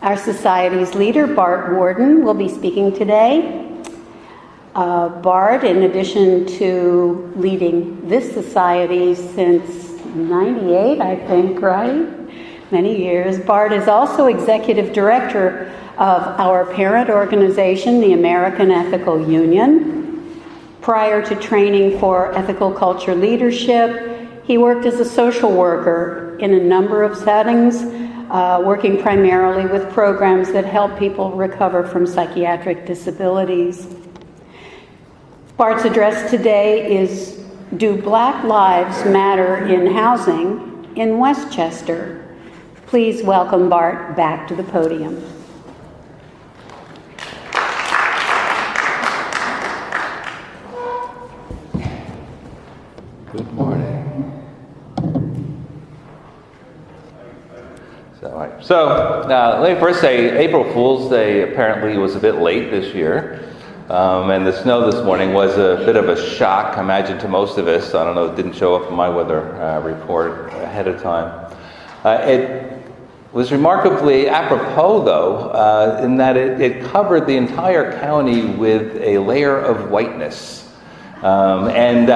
Our Society's leader, Bart Warden, will be speaking today. Bart, in addition to leading this society since 98, I think, right? Many years. Bart is also executive director of our parent organization, the American Ethical Union. Prior to training for ethical culture leadership, he worked as a social worker in a number of settings, working primarily with programs that help people recover from psychiatric disabilities. Bart's address today is Do Black Lives Matter in Housing in Westchester? Please welcome Bart back to the podium. Good morning. So let me first say April Fool's Day apparently was a bit late this year. And the snow this morning was a bit of a shock, I imagine, to most of us. I don't know, it didn't show up in my weather report ahead of time. It was remarkably apropos, though, in that it covered the entire county with a layer of whiteness. And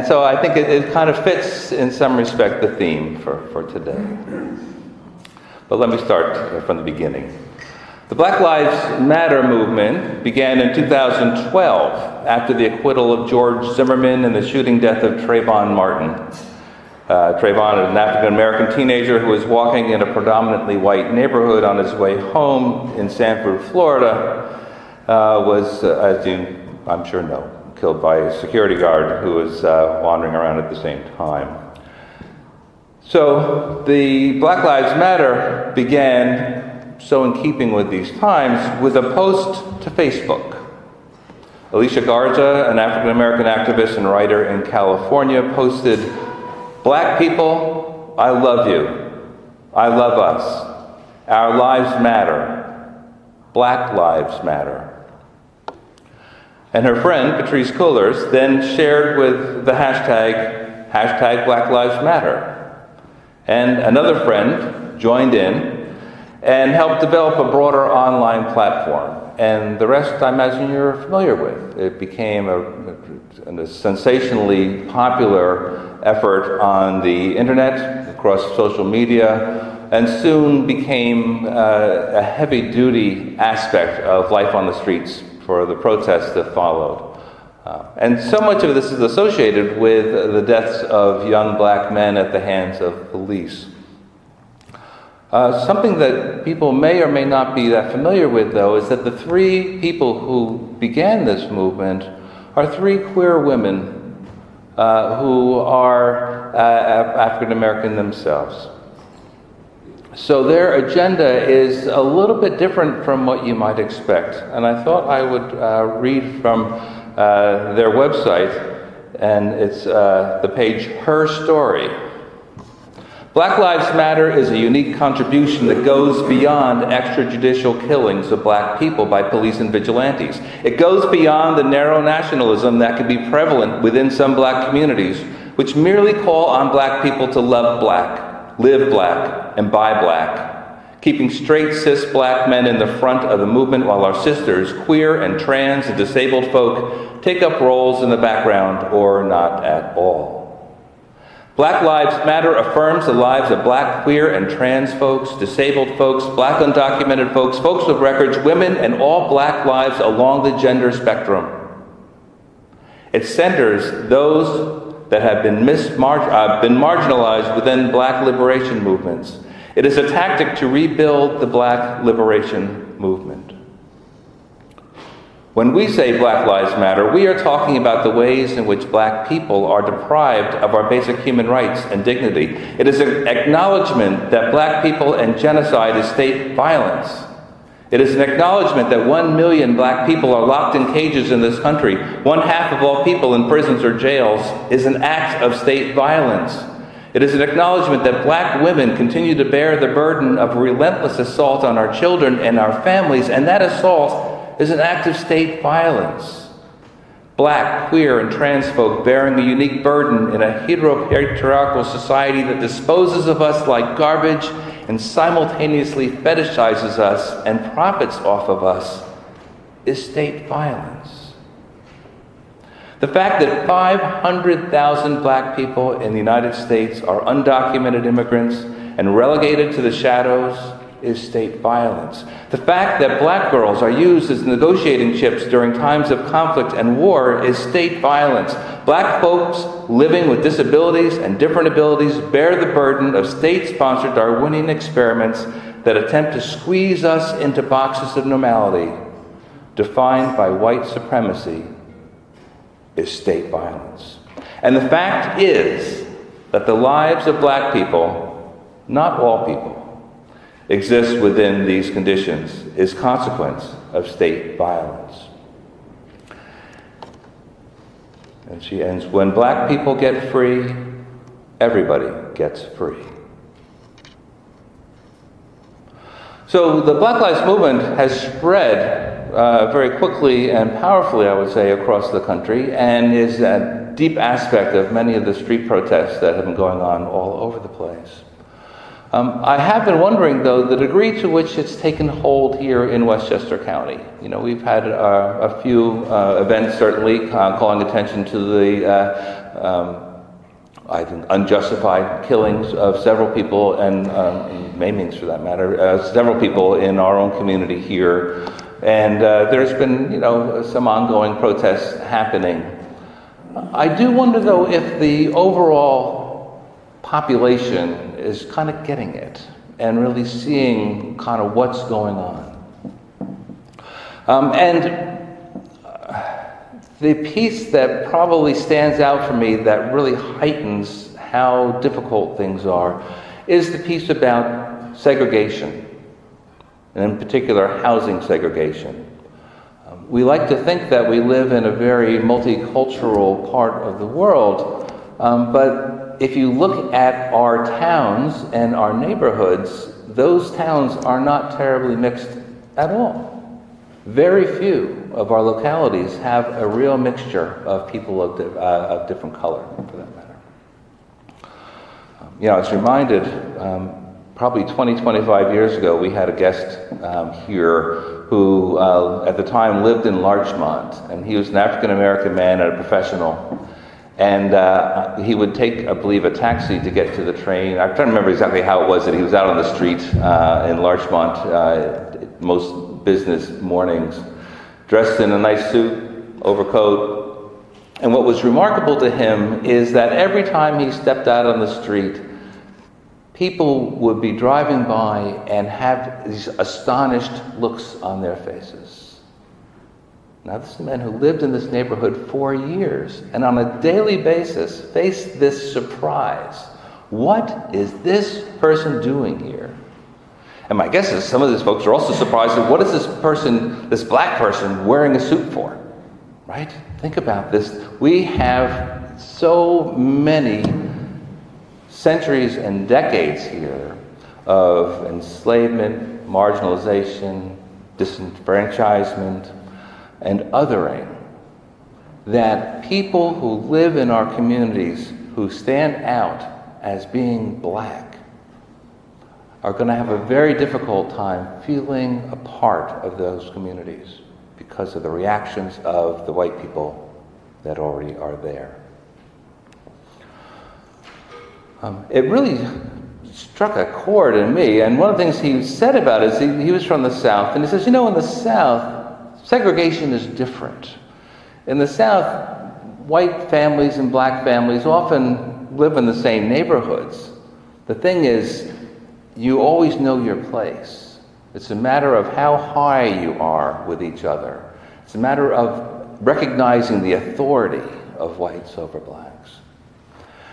so I think it kind of fits, in some respect, the theme for today. But let me start from the beginning. The Black Lives Matter movement began in 2012 after the acquittal of George Zimmerman and the shooting death of Trayvon Martin. Trayvon, an African-American teenager who was walking in a predominantly white neighborhood on his way home in Sanford, Florida, was, as you, I'm sure know, killed by a security guard who was wandering around at the same time. So the Black Lives Matter began, so in keeping with these times, with a post to Facebook. Alicia Garza, an African-American activist and writer in California, posted, "Black people, I love you. I love us. Our lives matter. Black lives matter." And her friend, Patrisse Cullors, then shared with the hashtag Black Lives Matter. And another friend joined in and helped develop a broader online platform. And the rest, I imagine, you're familiar with. It became a sensationally popular effort on the internet, across social media, and soon became a heavy-duty aspect of life on the streets for the protests that followed. And so much of this is associated with the deaths of young black men at the hands of police. Something that people may or may not be that familiar with, though, is that the three people who began this movement are three queer women who are African American themselves. So their agenda is a little bit different from what you might expect. And I thought I would read from their website, and it's the page Her Story. Black Lives Matter is a unique contribution that goes beyond extrajudicial killings of black people by police and vigilantes. It goes beyond the narrow nationalism that can be prevalent within some black communities, which merely call on black people to love black, live black, and buy black, keeping straight cis black men in the front of the movement while our sisters, queer and trans and disabled folk, take up roles in the background or not at all. Black Lives Matter affirms the lives of black, queer, and trans folks, disabled folks, black undocumented folks, folks with records, women, and all black lives along the gender spectrum. It centers those that have been marginalized within black liberation movements. It is a tactic to rebuild the black liberation movement. When we say Black Lives Matter, we are talking about the ways in which black people are deprived of our basic human rights and dignity. It is an acknowledgement that black people and genocide is state violence. It is an acknowledgement that 1 million black people are locked in cages in this country. 1/2 of all people in prisons or jails is an act of state violence. It is an acknowledgement that black women continue to bear the burden of relentless assault on our children and our families, and that assault is an act of state violence. Black, queer, and trans folk bearing a unique burden in a heteropatriarchal society that disposes of us like garbage and simultaneously fetishizes us and profits off of us is state violence. The fact that 500,000 black people in the United States are undocumented immigrants and relegated to the shadows is state violence. The fact that black girls are used as negotiating chips during times of conflict and war is state violence. Black folks living with disabilities and different abilities bear the burden of state-sponsored Darwinian experiments that attempt to squeeze us into boxes of normality defined by white supremacy is state violence. And the fact is that the lives of black people, not all people, exist within these conditions is consequence of state violence. And she ends, when black people get free, everybody gets free. So the Black Lives Movement has spread very quickly and powerfully, I would say, across the country, and is a deep aspect of many of the street protests that have been going on all over the place. I have been wondering, though, the degree to which it's taken hold here in Westchester County. You know, we've had a few events, certainly, calling attention to the, I think, unjustified killings of several people, and maimings, for that matter, several people in our own community here. And there's been, you know, some ongoing protests happening. I do wonder, though, if the overall population is kind of getting it and really seeing kind of what's going on. The piece that probably stands out for me that really heightens how difficult things are is the piece about segregation, and in particular housing segregation. We like to think that we live in a very multicultural part of the world, but if you look at our towns and our neighborhoods, those towns are not terribly mixed at all. Very few of our localities have a real mixture of people of different color, for that matter. You know, I was reminded, probably 20, 25 years ago, we had a guest here who, at the time, lived in Larchmont, and he was an African-American man and a professional. And he would take, I believe, a taxi to get to the train. I'm trying to remember exactly how it was that he was out on the street in Larchmont most business mornings, dressed in a nice suit, overcoat. And what was remarkable to him is that every time he stepped out on the street, people would be driving by and have these astonished looks on their faces. Now, this is a man who lived in this neighborhood for years and on a daily basis faced this surprise. What is this person doing here? And my guess is some of these folks are also surprised at what is this person, this black person, wearing a suit for? Right? Think about this. We have so many centuries and decades here of enslavement, marginalization, disenfranchisement, and othering, that people who live in our communities who stand out as being black are going to have a very difficult time feeling a part of those communities because of the reactions of the white people that already are there. It really struck a chord in me, and one of the things he said about it is he was from the South, and he says, you know, in the South, segregation is different. In the South, white families and black families often live in the same neighborhoods. The thing is, you always know your place. It's a matter of how high you are with each other. It's a matter of recognizing the authority of whites over blacks.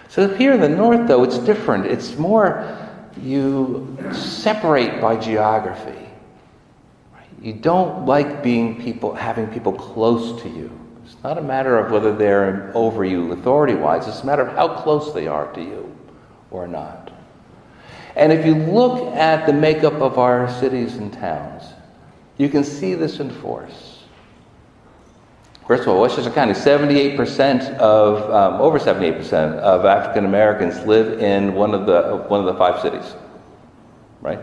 So here in the North, though, it's different. It's more, you separate by geography. You don't like having people close to you. It's not a matter of whether they're over you authority-wise. It's a matter of how close they are to you or not. And if you look at the makeup of our cities and towns, you can see this in force. First of all, Westchester County, 78% of over 78% of African Americans live in one of the 5 cities. right?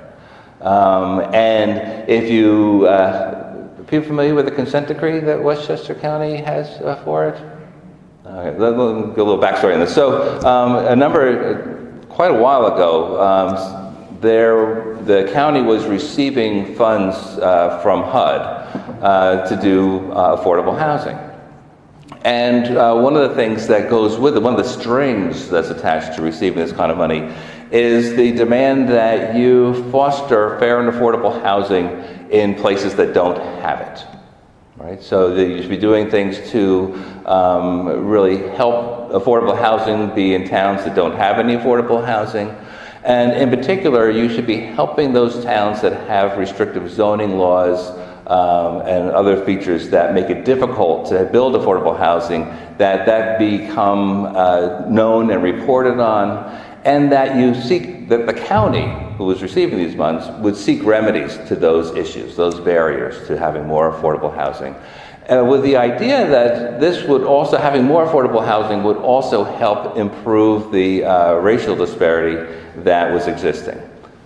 And if you, are people familiar with the consent decree that Westchester County has for it? Okay, let me give a little backstory on this. So, quite a while ago, the county was receiving funds from HUD to do affordable housing. And one of the things that goes with it, one of the strings that's attached to receiving this kind of money, is the demand that you foster fair and affordable housing in places that don't have it. Right? So that you should be doing things to really help affordable housing be in towns that don't have any affordable housing. And in particular, you should be helping those towns that have restrictive zoning laws and other features that make it difficult to build affordable housing, that become known and reported on, and that that the county, who was receiving these funds, would seek remedies to those issues, those barriers to having more affordable housing. With the idea that having more affordable housing would also help improve the racial disparity that was existing.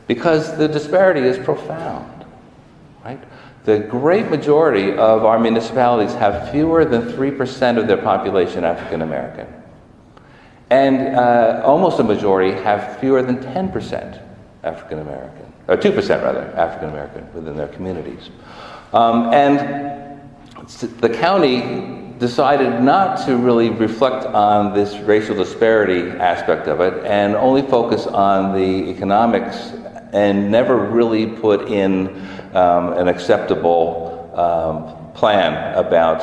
Because the disparity is profound, right? The great majority of our municipalities have fewer than 3% of their population African American. And almost a majority have fewer than 10% African American, or 2% rather, African American within their communities. And the county decided not to really reflect on this racial disparity aspect of it and only focus on the economics and never really put in an acceptable plan about,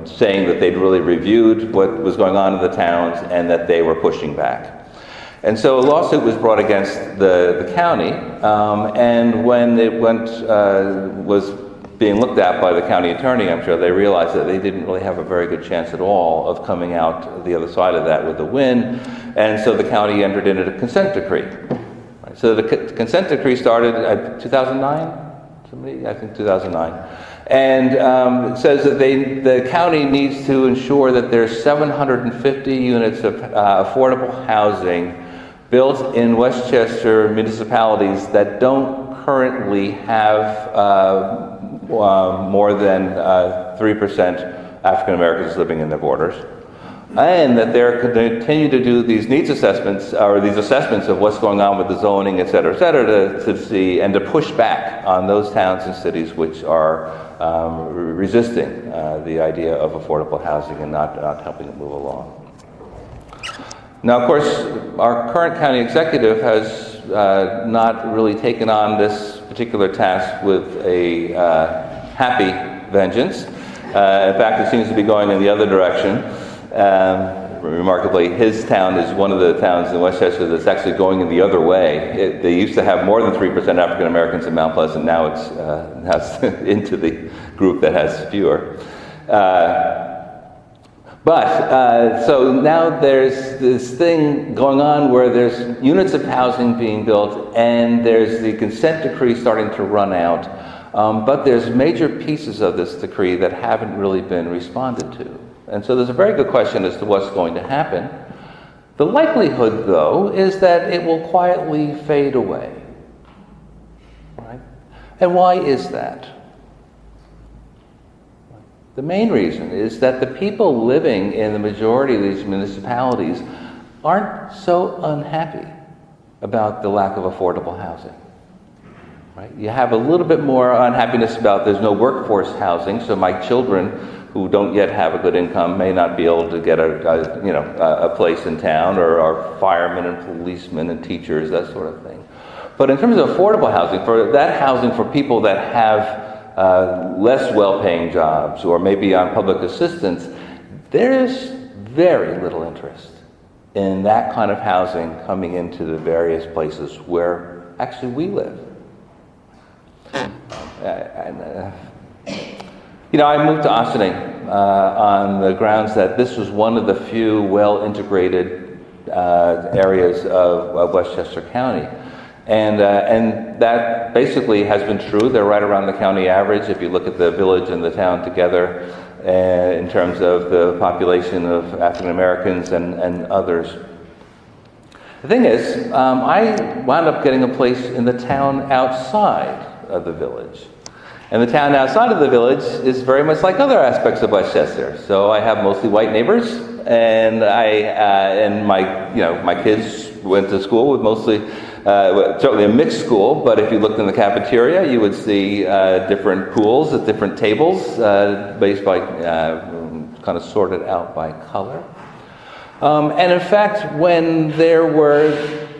saying that they'd really reviewed what was going on in the towns and that they were pushing back. And so a lawsuit was brought against the county, and when it was being looked at by the county attorney, I'm sure they realized that they didn't really have a very good chance at all of coming out the other side of that with a win, and so the county entered into a consent decree. So the consent decree started at 2009, I think 2009. And it says that the county needs to ensure that there's 750 units of affordable housing built in Westchester municipalities that don't currently have more than 3% African Americans living in their borders. And that they're going to continue to do these needs assessments, or these assessments of what's going on with the zoning, et cetera, to see and to push back on those towns and cities which are resisting the idea of affordable housing and not helping it move along. Now, of course, our current county executive has not really taken on this particular task with a happy vengeance. In fact, it seems to be going in the other direction. Remarkably, his town is one of the towns in Westchester that's actually going in the other way. They used to have more than 3% African Americans in Mount Pleasant. Now it's into the group that has fewer. So now there's this thing going on where there's units of housing being built, and there's the consent decree starting to run out. But there's major pieces of this decree that haven't really been responded to. And so there's a very good question as to what's going to happen. The likelihood, though, is that it will quietly fade away. Right? And why is that? The main reason is that the people living in the majority of these municipalities aren't so unhappy about the lack of affordable housing. Right? You have a little bit more unhappiness about there's no workforce housing, so my children who don't yet have a good income may not be able to get a place in town, or firemen and policemen and teachers, that sort of thing. But in terms of affordable housing, for that housing for people that have less well-paying jobs or maybe on public assistance, there's very little interest in that kind of housing coming into the various places where actually we live. I moved to Ossining on the grounds that this was one of the few well-integrated areas of Westchester County. And that basically has been true. They're right around the county average if you look at the village and the town together in terms of the population of African Americans and others. The thing is, I wound up getting a place in the town outside of the village. And the town outside of the village is very much like other aspects of Westchester. So I have mostly white neighbors, and my kids went to school with mostly, certainly a mixed school, but if you looked in the cafeteria, you would see different pools at different tables, based by, kind of sorted out by color. And in fact, when there were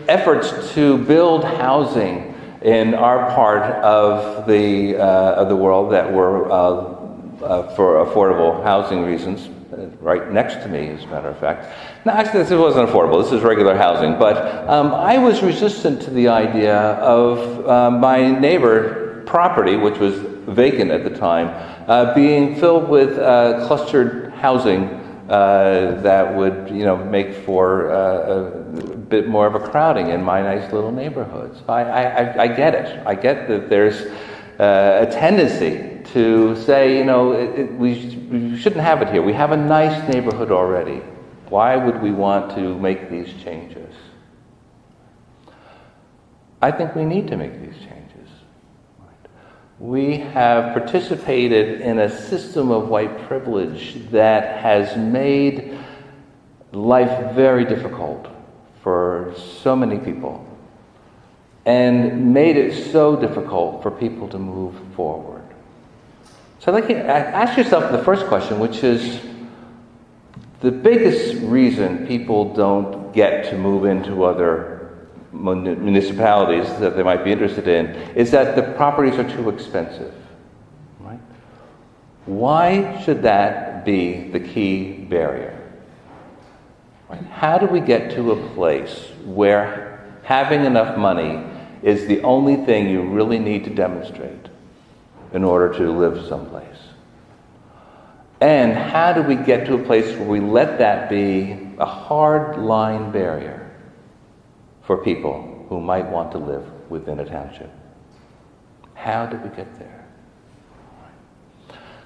efforts to build housing in our part of the world that were for affordable housing reasons, right next to me, as a matter of fact. No, actually, this wasn't affordable. This is regular housing. But I was resistant to the idea of my neighbor property, which was vacant at the time, being filled with clustered housing that would, make for a bit more of a crowding in my nice little neighborhoods. I get it. I get that there's a tendency to say, we shouldn't have it here. We have a nice neighborhood already. Why would we want to make these changes? I think we need to make these changes. We have participated in a system of white privilege that has made life very difficult for so many people and made it so difficult for people to move forward. So I'd like you to ask yourself the first question, which is the biggest reason people don't get to move into other municipalities that they might be interested in is that the properties are too expensive, right? Why should that be the key barrier? Right? How do we get to a place where having enough money is the only thing you really need to demonstrate in order to live someplace? And how do we get to a place where we let that be a hard line barrier for people who might want to live within a township? How do we get there?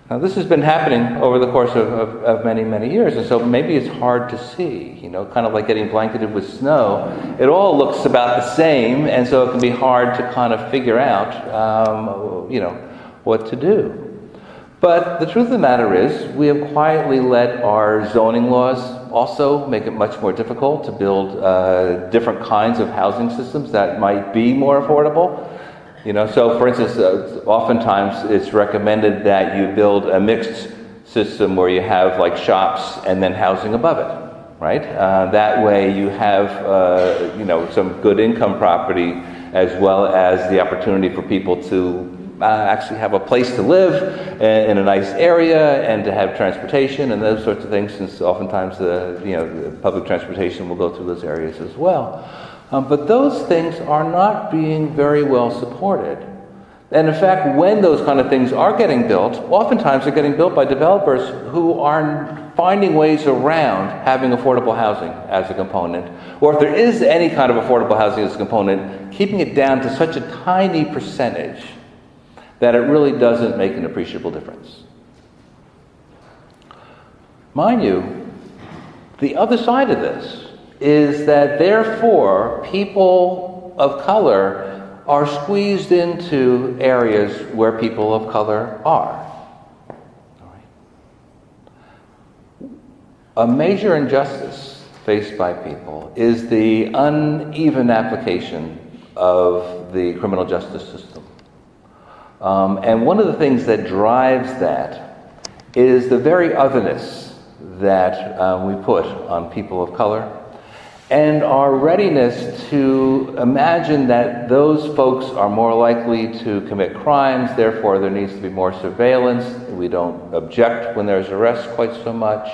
Now, this has been happening over the course of many, many years, and so maybe it's hard to see, kind of like getting blanketed with snow. It all looks about the same, and so it can be hard to kind of figure out, what to do. But the truth of the matter is, we have quietly let our zoning laws also make it much more difficult to build different kinds of housing systems that might be more affordable. So for instance, oftentimes it's recommended that you build a mixed system where you have like shops and then housing above it, right? That way you have, some good income property as well as the opportunity for people to actually have a place to live in a nice area and to have transportation and those sorts of things, since oftentimes the public transportation will go through those areas as well. But those things are not being very well supported. And in fact, when those kind of things are getting built, oftentimes they're getting built by developers who are finding ways around having affordable housing as a component, or if there is any kind of affordable housing as a component, keeping it down to such a tiny percentage that it really doesn't make an appreciable difference. Mind you, the other side of this is that therefore people of color are squeezed into areas where people of color are. A major injustice faced by people is the uneven application of the criminal justice system. And one of the things that drives that is the very otherness that we put on people of color, and our readiness to imagine that those folks are more likely to commit crimes, therefore there needs to be more surveillance. We don't object when there's arrest quite so much.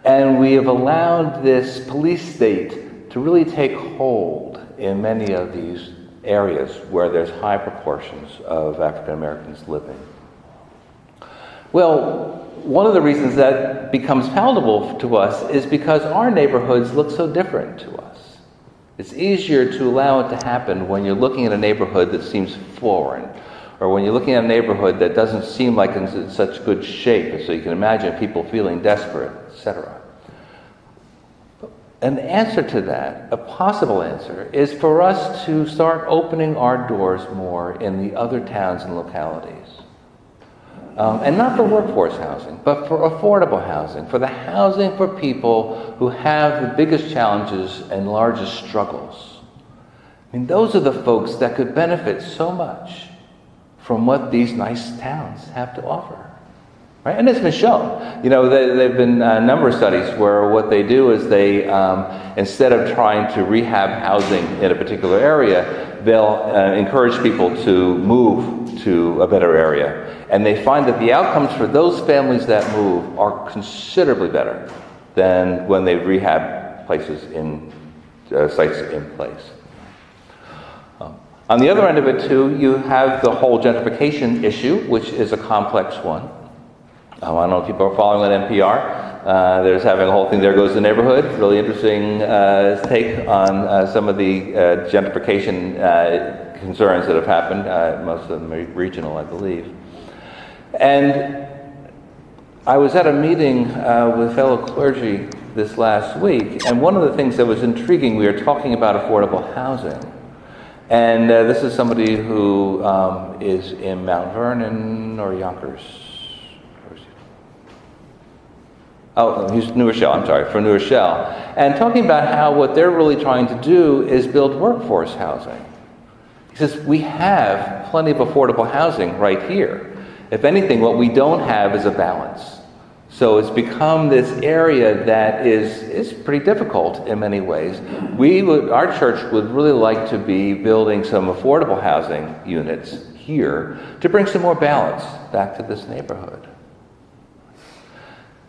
And we have allowed this police state to really take hold in many of these areas where there's high proportions of African Americans living. Well, one of the reasons that becomes palatable to us is because our neighborhoods look so different to us. It's easier to allow it to happen when you're looking at a neighborhood that seems foreign, or when you're looking at a neighborhood that doesn't seem like it's in such good shape, so you can imagine people feeling desperate, etc. an answer to that, a possible answer, is for us to start opening our doors more in the other towns and localities. And not for workforce housing, but for affordable housing, for the housing for people who have the biggest challenges and largest struggles. I mean, those are the folks that could benefit so much from what these nice towns have to offer. Right? And it's been shown. You know, there have been a number of studies where what they do is they, instead of trying to rehab housing in a particular area, they'll encourage people to move to a better area. And they find that the outcomes for those families that move are considerably better than when they rehab places in sites in place. On the other end of it, too, you have the whole gentrification issue, which is a complex one. I don't know if people are following on NPR. There's having a whole thing, There Goes the Neighborhood. Really interesting take on some of the gentrification concerns that have happened. Most of them are regional, I believe. And I was at a meeting with fellow clergy this last week, and one of the things that was intriguing, we were talking about affordable housing. And this is somebody who is in Mount Vernon or Yonkers. Oh, he's New Rochelle, I'm sorry, from New Rochelle. And talking about how what they're really trying to do is build workforce housing. He says, we have plenty of affordable housing right here. If anything, what we don't have is a balance. So it's become this area that is pretty difficult in many ways. Our church would really like to be building some affordable housing units here to bring some more balance back to this neighborhood.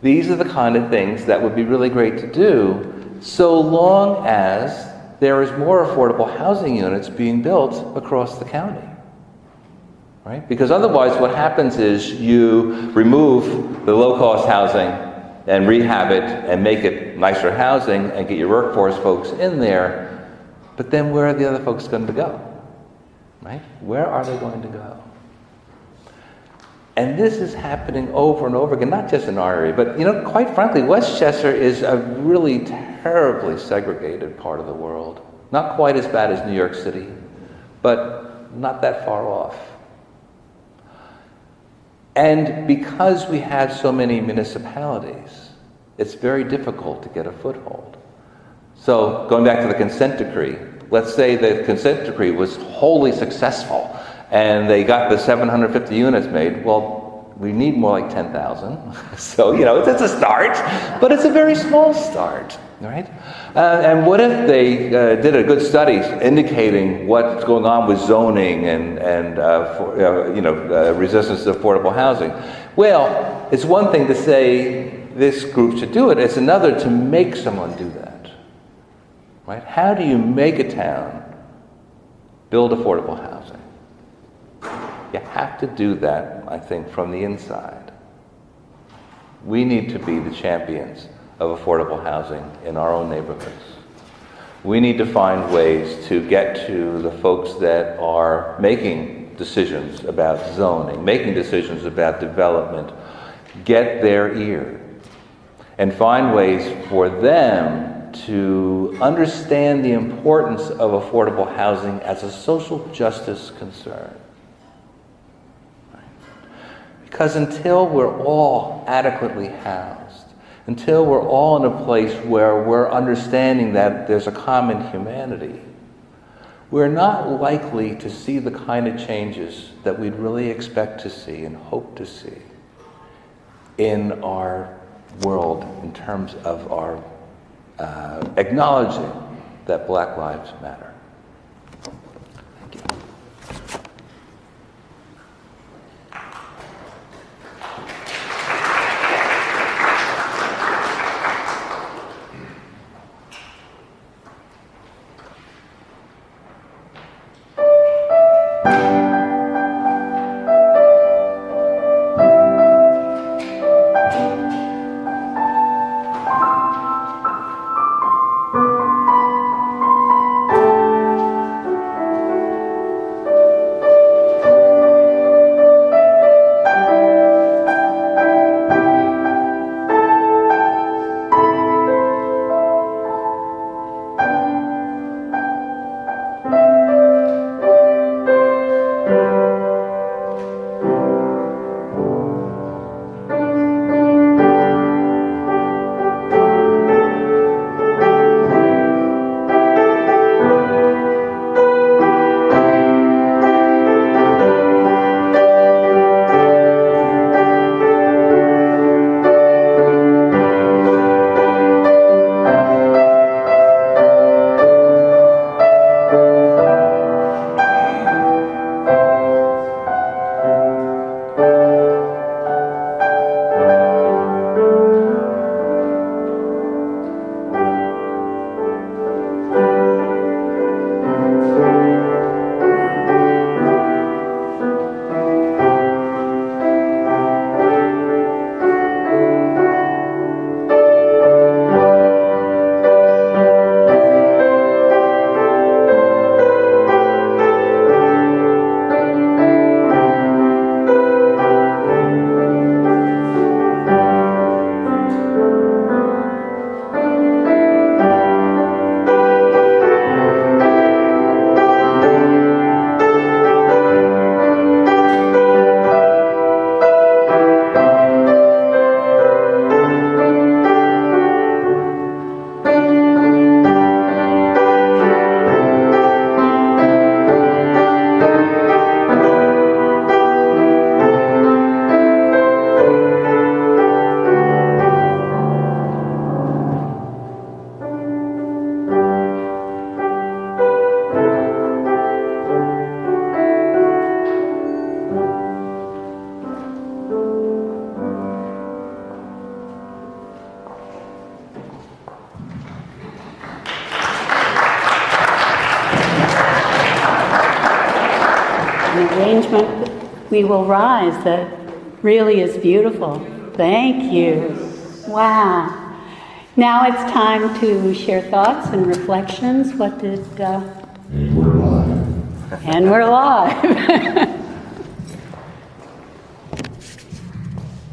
These are the kind of things that would be really great to do, so long as there is more affordable housing units being built across the county. Right? Because otherwise what happens is you remove the low-cost housing and rehab it and make it nicer housing and get your workforce folks in there, but then where are the other folks going to go? Right? Where are they going to go? And this is happening over and over again, not just in our area, but, you know, quite frankly, Westchester is a really terribly segregated part of the world. Not quite as bad as New York City, but not that far off. And because we have so many municipalities, it's very difficult to get a foothold. So, going back to the consent decree, let's say the consent decree was wholly successful, and they got the 750 units made. Well, we need more like 10,000. So, you know, it's a start, but it's a very small start, right? And what if they did a good study indicating what's going on with zoning and resistance to affordable housing? Well, it's one thing to say this group should do it. It's another to make someone do that, right? How do you make a town build affordable housing? You have to do that, I think, from the inside. We need to be the champions of affordable housing in our own neighborhoods. We need to find ways to get to the folks that are making decisions about zoning, making decisions about development, get their ear, and find ways for them to understand the importance of affordable housing as a social justice concern. Because until we're all adequately housed, until we're all in a place where we're understanding that there's a common humanity, we're not likely to see the kind of changes that we'd really expect to see and hope to see in our world in terms of our acknowledging that Black lives matter. Thank you. arrangement, we will rise that really is beautiful. Thank you. Wow. Now it's time to share thoughts and reflections. What did... And we're live. And we're live.